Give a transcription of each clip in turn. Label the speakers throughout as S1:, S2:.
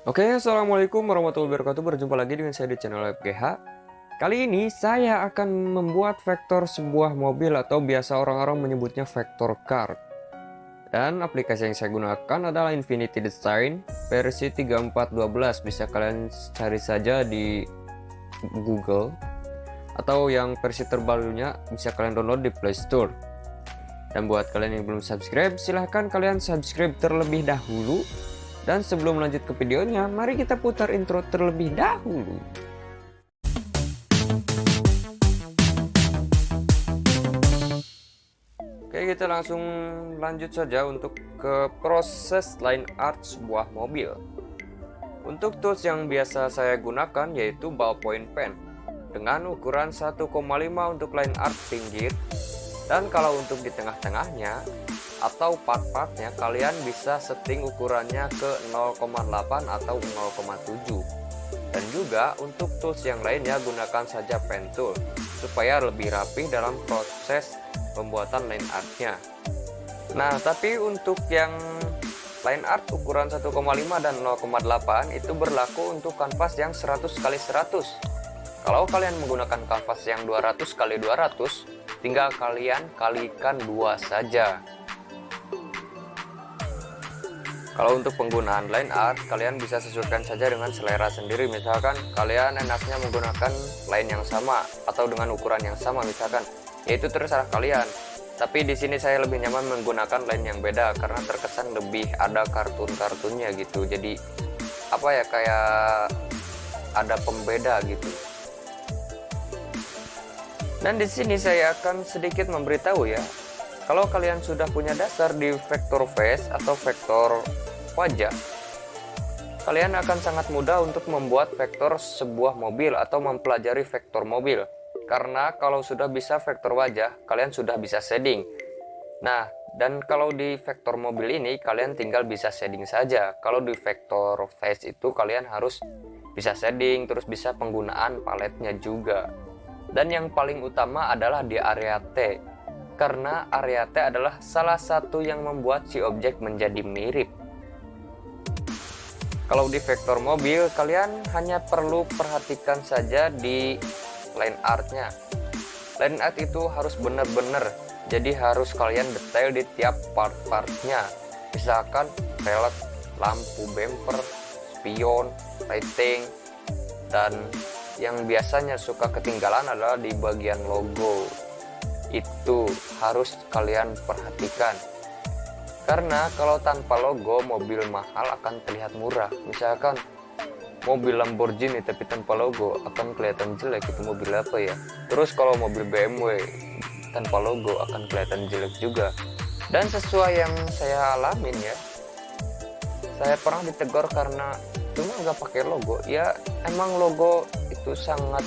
S1: Oke, assalamualaikum warahmatullahi wabarakatuh. Berjumpa lagi dengan saya di channel FGH. Kali ini saya akan membuat vektor sebuah mobil atau biasa orang-orang menyebutnya vektor car. Dan aplikasi yang saya gunakan adalah Infinity Design versi 3412. Bisa kalian cari saja di Google. Atau yang versi terbarunya bisa kalian download di Play Store. Dan buat kalian yang belum subscribe, silahkan kalian subscribe terlebih dahulu. Dan sebelum lanjut ke videonya, mari kita putar intro terlebih dahulu. Oke, kita langsung lanjut saja untuk ke proses line art sebuah mobil. Untuk tools yang biasa saya gunakan yaitu ballpoint pen dengan ukuran 1,5 untuk line art pinggir. Dan kalau untuk di tengah-tengahnya atau part-partnya, kalian bisa setting ukurannya ke 0,8 atau 0,7. Dan juga untuk tools yang lainnya gunakan saja pen tool supaya lebih rapi dalam proses pembuatan line artnya. Nah, tapi untuk yang line art ukuran 1,5 dan 0,8 itu berlaku untuk kanvas yang 100x100. Kalau kalian menggunakan kanvas yang 200x200, tinggal kalian kalikan 2 saja. Kalau untuk penggunaan line art, kalian bisa sesuaikan saja dengan selera sendiri. Misalkan kalian enaknya menggunakan line yang sama atau dengan ukuran yang sama misalkan, yaitu terserah kalian. Tapi di sini saya lebih nyaman menggunakan line yang beda karena terkesan lebih ada kartun-kartunnya gitu. Jadi apa ya, kayak ada pembeda gitu. Dan di sini saya akan sedikit memberitahu ya, kalau kalian sudah punya dasar di vektor face atau vektor wajah, kalian akan sangat mudah untuk membuat vektor sebuah mobil atau mempelajari vektor mobil. Karena kalau sudah bisa vektor wajah, kalian sudah bisa shading. Nah, dan kalau di vektor mobil ini kalian tinggal bisa shading saja. Kalau di vektor face itu kalian harus bisa shading, terus bisa penggunaan paletnya juga. Dan yang paling utama adalah di area T, karena area T adalah salah satu yang membuat si objek menjadi mirip. Kalau di vektor mobil, kalian hanya perlu perhatikan saja di line artnya. Line art itu harus benar-benar, jadi harus kalian detail di tiap part-partnya. Misalkan velg, lampu bumper, spion, lighting, dan yang biasanya suka ketinggalan adalah di bagian logo. Itu harus kalian perhatikan. Karena kalau tanpa logo, mobil mahal akan terlihat murah. Misalkan mobil Lamborghini tapi tanpa logo akan kelihatan jelek, itu mobil apa ya. Terus kalau mobil BMW tanpa logo akan kelihatan jelek juga. Dan sesuai yang saya alamin ya, saya pernah ditegur karena cuma nggak pakai logo. Ya emang logo itu sangat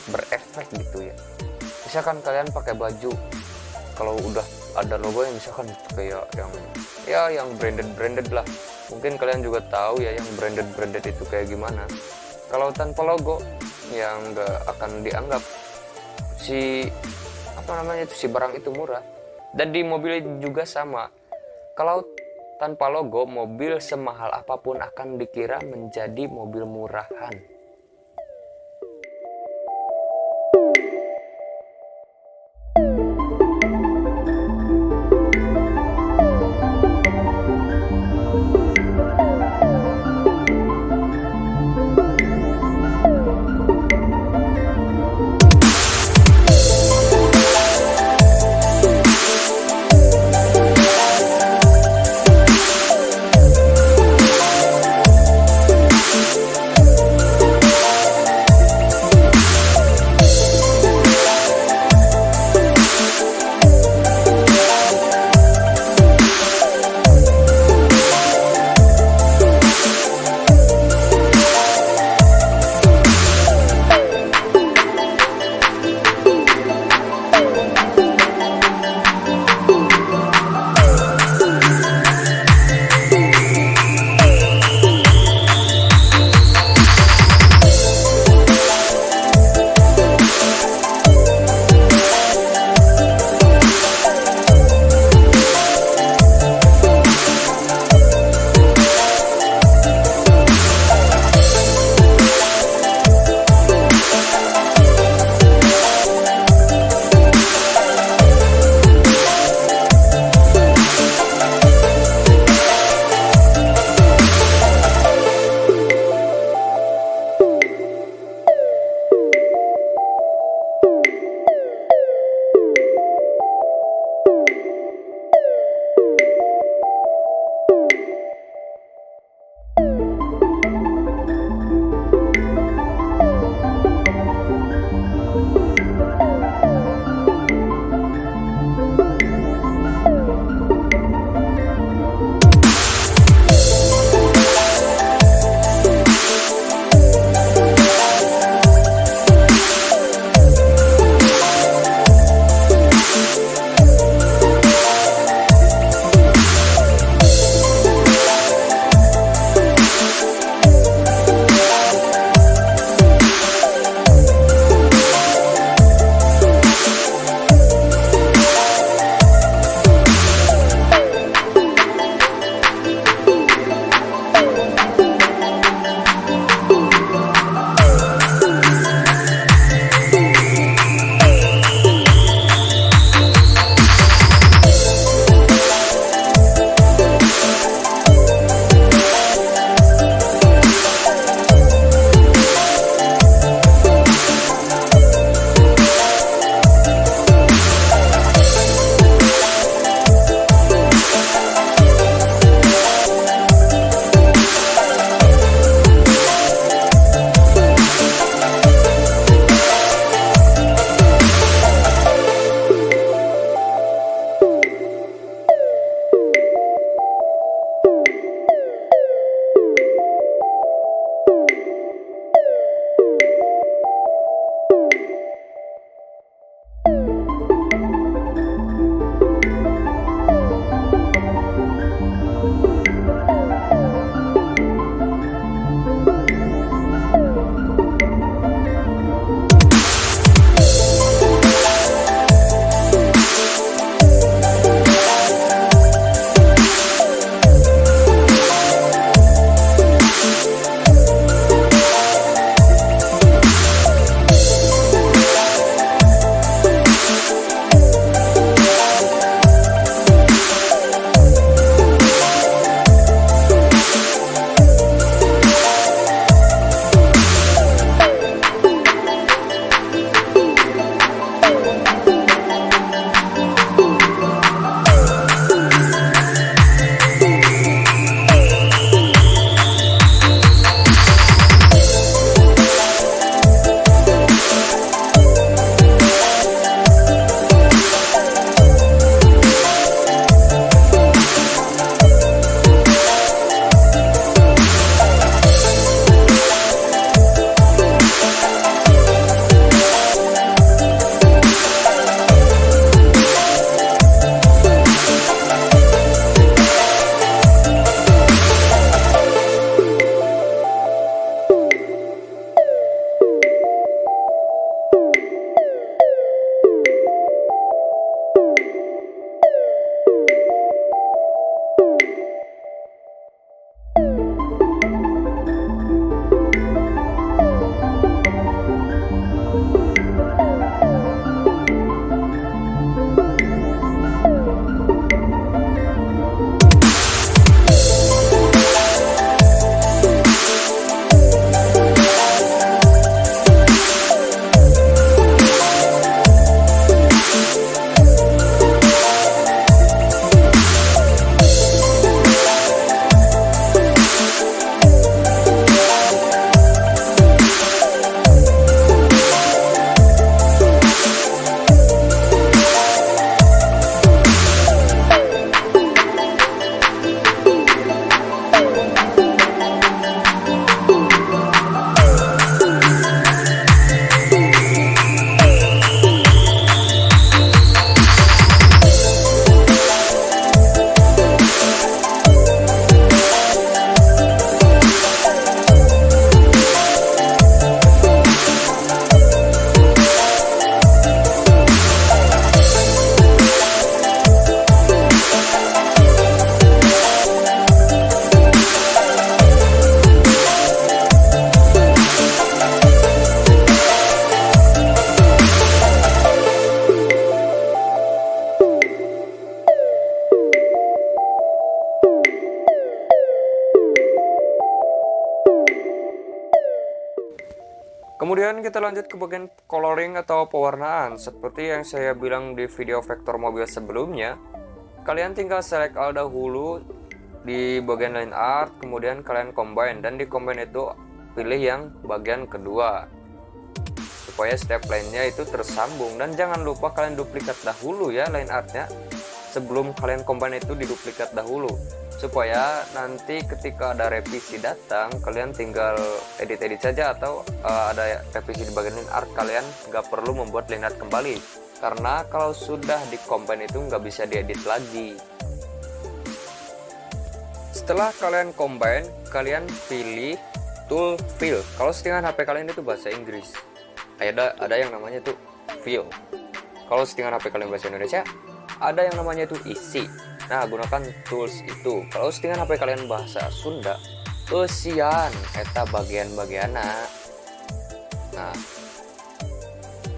S1: berefek gitu ya. Misalkan kalian pakai baju, kalau udah ada logo yang misalkan kayak yang branded lah, mungkin kalian juga tahu ya yang branded itu kayak gimana. Kalau tanpa logo yang nggak akan dianggap si barang itu murah. Dan di mobil juga sama, kalau tanpa logo, mobil semahal apapun akan dikira menjadi mobil murahan. Kemudian kita lanjut ke bagian coloring atau pewarnaan. Seperti yang saya bilang di video vektor mobil sebelumnya, kalian tinggal select all dahulu di bagian line art, kemudian kalian combine, dan di combine itu pilih yang bagian kedua supaya setiap line-nya itu tersambung. Dan jangan lupa kalian duplikat dahulu ya line artnya, sebelum kalian combine itu diduplikat dahulu, supaya nanti ketika ada revisi datang kalian tinggal edit-edit saja, atau ada revisi di bagian line art kalian nggak perlu membuat line art kembali, karena kalau sudah di combine itu nggak bisa diedit lagi. Setelah kalian combine, kalian pilih tool fill. Kalau settingan HP kalian itu bahasa Inggris, ada yang namanya tuh fill. Kalau settingan HP kalian bahasa Indonesia, ada yang namanya itu isi. Nah, gunakan tools itu. Kalau settingan HP kalian bahasa Sunda, eusian eta bagian-bagiana. Nah,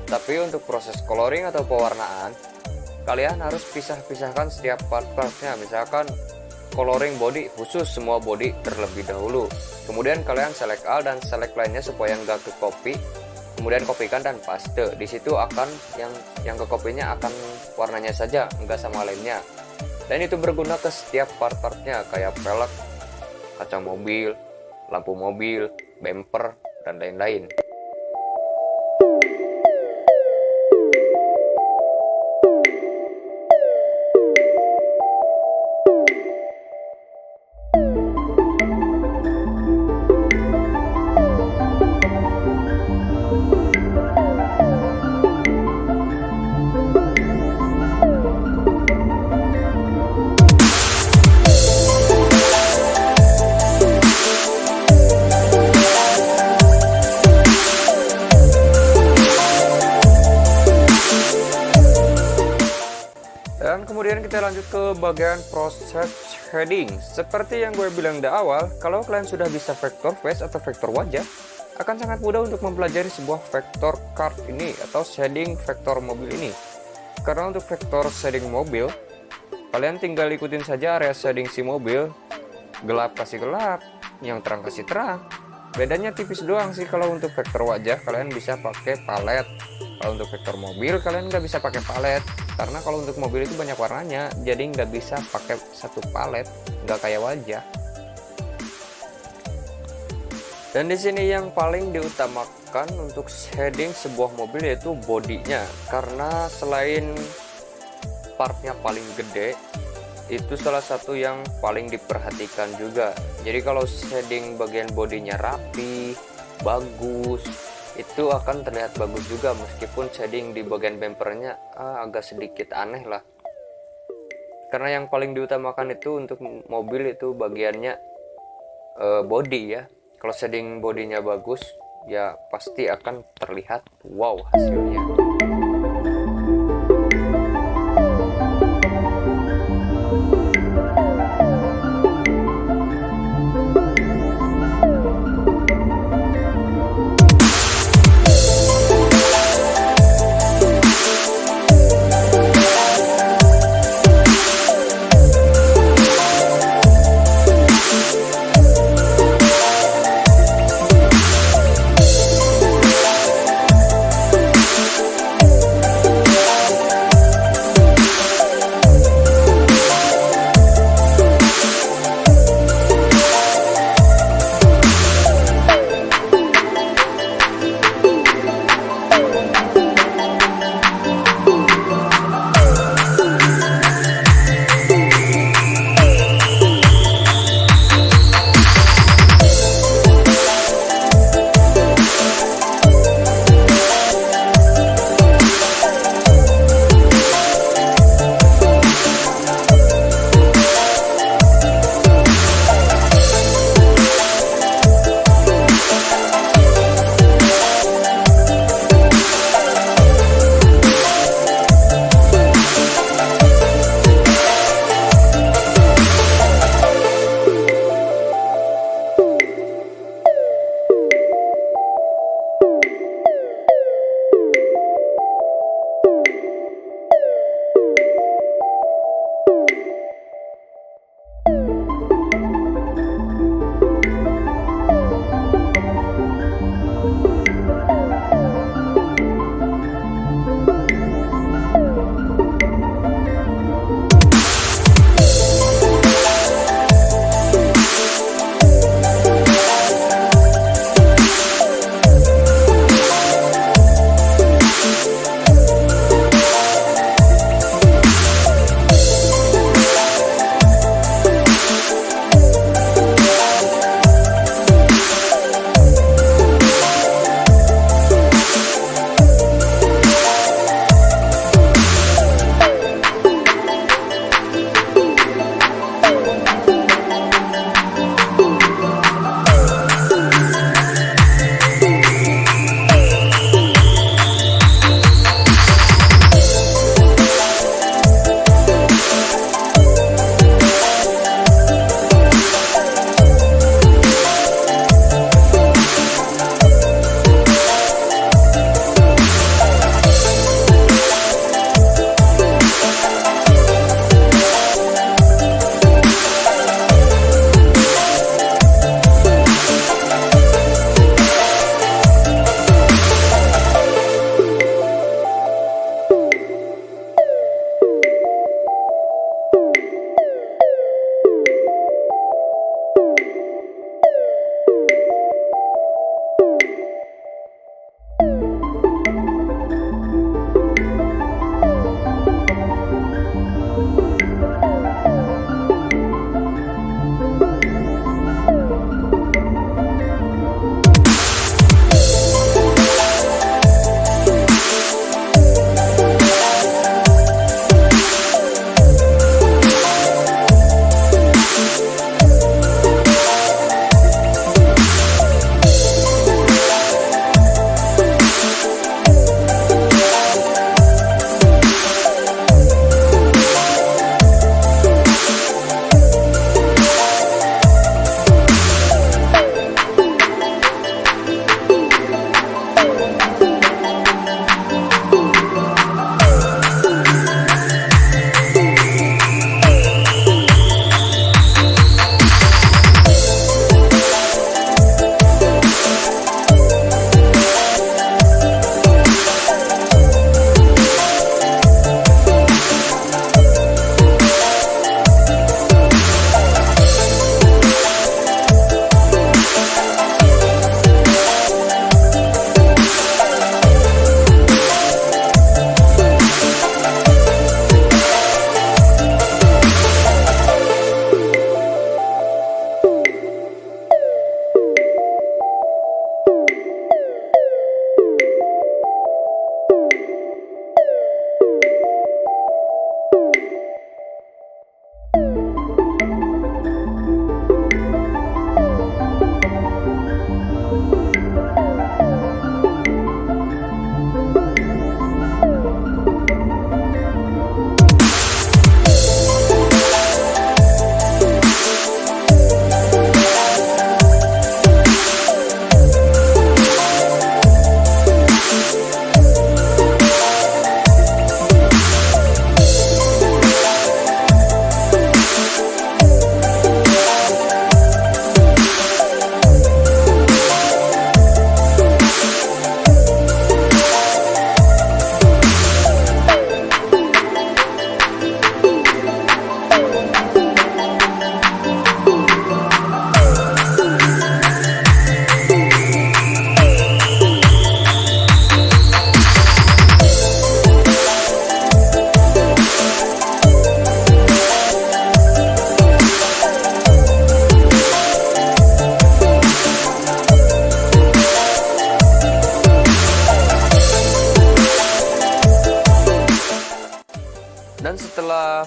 S1: tapi untuk proses coloring atau pewarnaan, kalian harus pisah-pisahkan setiap part-partnya. Misalkan coloring body, khusus semua body terlebih dahulu. Kemudian kalian select all dan select lainnya supaya nggak ke copy. Kemudian kopikan dan paste. Di situ akan yang ke kopinya akan warnanya saja, nggak sama lainnya. Dan itu berguna ke setiap part-partnya kayak velg, kaca mobil, lampu mobil, bumper, dan lain-lain. Dan kemudian kita lanjut ke bagian proses shading. Seperti yang gue bilang di awal, kalau kalian sudah bisa vektor face atau vektor wajah, akan sangat mudah untuk mempelajari sebuah vektor card ini atau shading vektor mobil ini. Karena untuk vektor shading mobil, kalian tinggal ikutin saja area shading si mobil, gelap kasih gelap, yang terang kasih terang. Bedanya tipis doang sih. Kalau untuk vektor wajah kalian bisa pakai palet. Kalau untuk vektor mobil kalian nggak bisa pakai palet, karena kalau untuk mobil itu banyak warnanya, jadi nggak bisa pakai satu palet, nggak kayak wajah. Dan di sini yang paling diutamakan untuk shading sebuah mobil yaitu bodinya, karena selain partnya paling gede, itu salah satu yang paling diperhatikan juga. Jadi kalau shading bagian bodinya rapi, bagus, itu akan terlihat bagus juga, meskipun shading di bagian bumpernya agak sedikit aneh lah. Karena yang paling diutamakan itu untuk mobil itu bagiannya body ya. Kalau shading bodinya bagus, ya pasti akan terlihat wow hasilnya.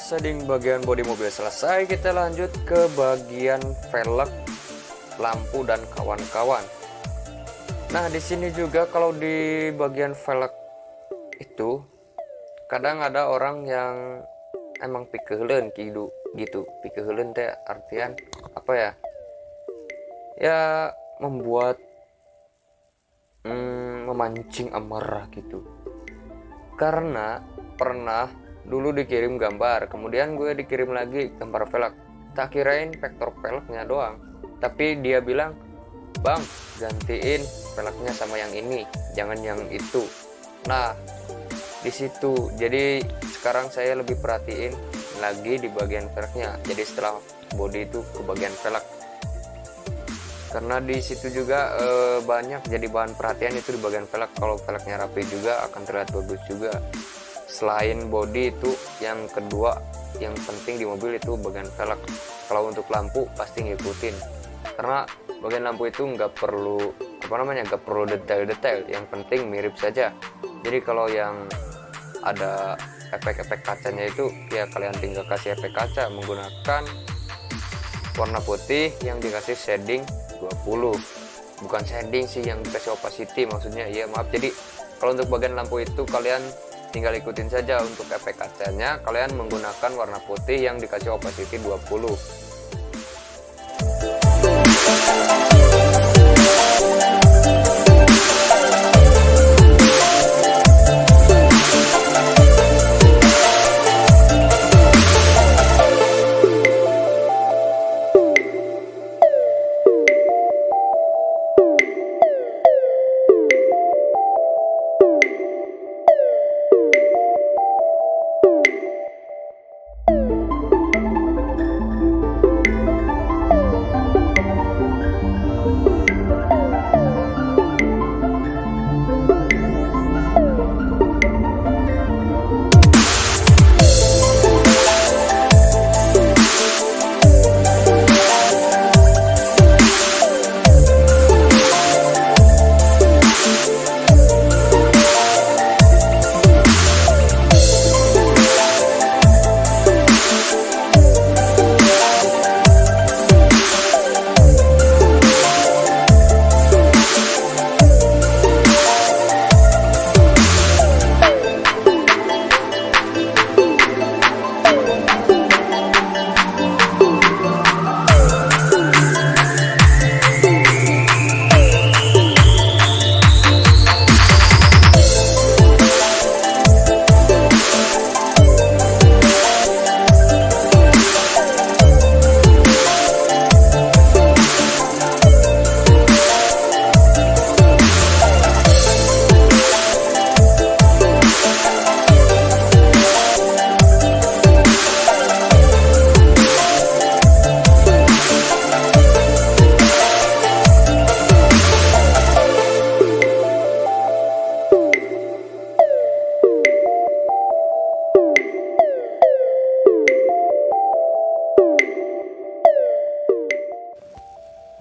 S1: setting bagian bodi mobil selesai, kita lanjut ke bagian velg, lampu dan kawan-kawan. Nah, di sini juga kalau di bagian velg itu kadang ada orang yang emang pikeuleun gitu. Pikeuleun teh artian apa ya? Ya membuat memancing amarah gitu. Karena pernah dulu dikirim gambar, kemudian gue dikirim lagi gambar velg. Tak kirain vektor velgnya doang, tapi dia bilang, "Bang, gantiin velgnya sama yang ini, jangan yang itu." Nah, di situ jadi sekarang saya lebih perhatiin lagi di bagian velgnya. Jadi setelah bodi itu ke bagian velg, karena di situ juga banyak jadi bahan perhatian itu di bagian velg. Kalau velgnya rapi juga akan terlihat bagus juga. Selain bodi itu, yang kedua yang penting di mobil itu bagian velg. Kalau untuk lampu pasti ngikutin, karena bagian lampu itu nggak perlu nggak perlu detail-detail, yang penting mirip saja. Jadi kalau yang ada efek-efek kacanya itu ya kalian tinggal kasih efek kaca menggunakan warna putih yang dikasih shading 20. Bukan shading sih, yang dikasih opacity maksudnya, ya maaf. Jadi kalau untuk bagian lampu itu kalian tinggal ikutin saja. Untuk efek kacanya kalian menggunakan warna putih yang dikasih opacity 20.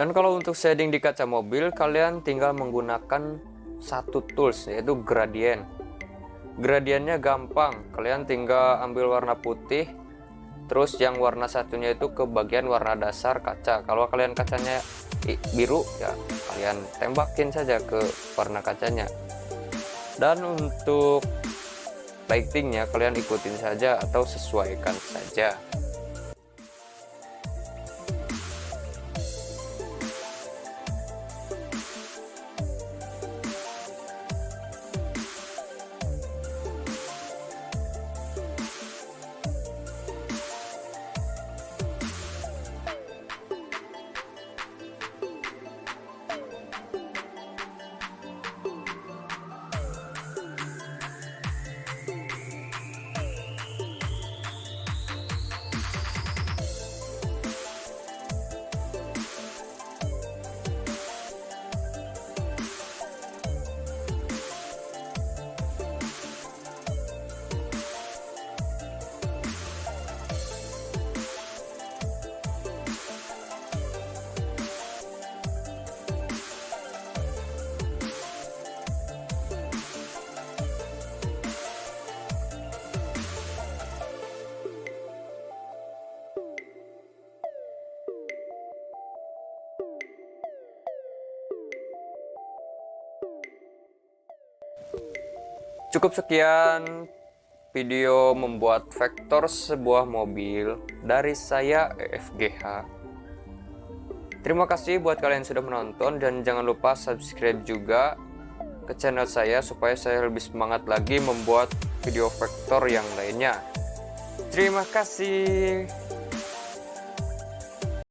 S1: Dan kalau untuk shading di kaca mobil, kalian tinggal menggunakan satu tools, yaitu gradient. Gradiennya gampang, kalian tinggal ambil warna putih, terus yang warna satunya itu ke bagian warna dasar kaca. Kalau kalian kacanya biru, ya kalian tembakin saja ke warna kacanya. Dan untuk lightingnya kalian ikutin saja atau sesuaikan saja. Cukup sekian video membuat vektor sebuah mobil dari saya EFGH. Terima kasih buat kalian yang sudah menonton, dan jangan lupa subscribe juga ke channel saya supaya saya lebih semangat lagi membuat video vektor yang lainnya. Terima kasih.